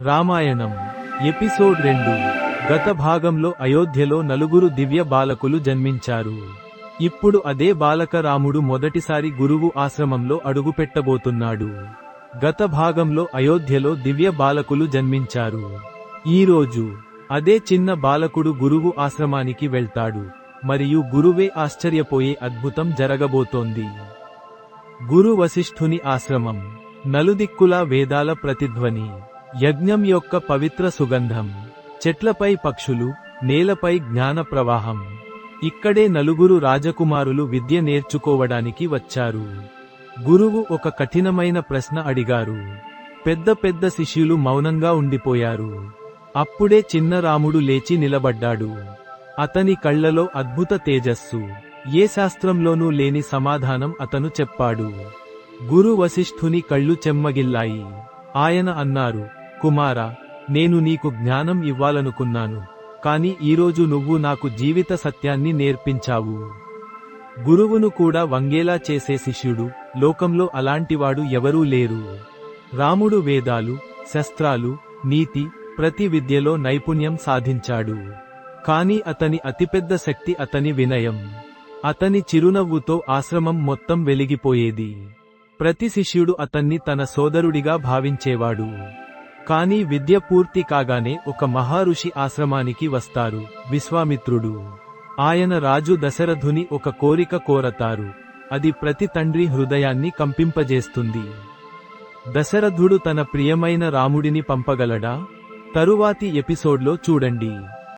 Ramayanam episode 2. గత భాగంలో అయోధ్యలో నలుగురు దివ్య బాలకులు జన్మించారు. ఇప్పుడు అదే బాలక రాముడు మొదటిసారి గురువు ఆశ్రమంలో అడుగుపెట్టబోతున్నాడు. గత భాగంలో అయోధ్యలో దివ్య బాలకులు జన్మించారు. ఈరోజు అదే చిన్న బాలకుడు గురువు ఆశ్రమానికి వెళ్తాడు. మరియు గురువే ఆశ్చర్యపోయే అద్భుతం జరగబోతోంది. గురు వశిష్ఠుని ఆశ్రమం. నలుదిక్కులా వేదాల ప్రతిధ్వని, యజ్ఞం యొక్క పవిత్ర సుగంధం, చెట్లపై పక్షులు, నేలపై జ్ఞాన ప్రవాహం. ఇక్కడే నలుగురు రాజకుమారులు విద్య నేర్చుకోవడానికి వచ్చారు. గురువు ఒక కఠినమైన ప్రశ్న అడిగారు. పెద్ద పెద్ద శిష్యులు మౌనంగా ఉండిపోయారు. అప్పుడే చిన్న రాముడు లేచి నిలబడ్డాడు. అతని కళ్లలో అద్భుత తేజస్సు, ఏ శాస్త్రంలోనూ లేని సమాధానం అతను చెప్పాడు. గురు వశిష్ఠుని కళ్ళు చెమ్మగిల్లాయి. ఆయన అన్నారు, కుమారా, నేను నీకు జ్ఞానం ఇవ్వాలనుకున్నాను, కాని ఈరోజు నువ్వు నాకు జీవిత సత్యాన్ని నేర్పించావు. గురువును కూడా వంగేలా చేసే శిష్యుడు లోకంలో అలాంటివాడు ఎవరూ లేరు. రాముడు వేదాలు, శస్త్రాలు, నీతి, ప్రతి విద్యలో నైపుణ్యం సాధించాడు. కాని అతని అతిపెద్ద శక్తి అతని వినయం. అతని చిరునవ్వుతో ఆశ్రమం మొత్తం వెలిగిపోయేది. ప్రతి శిష్యుడు అతన్ని తన సోదరుడిగా భావించేవాడు. కాని విద్య పూర్తి కాగానే ఒక మహారుషి ఆశ్రమానికి వస్తారు, విశ్వామిత్రుడు. ఆయన రాజు దశరథుని ఒక కోరిక కోరతారు. అది ప్రతి తండ్రి హృదయాన్ని కంపింపజేస్తుంది. దశరథుడు తన ప్రియమైన రాముడిని పంపగలడా? తరువాతి ఎపిసోడ్లో చూడండి.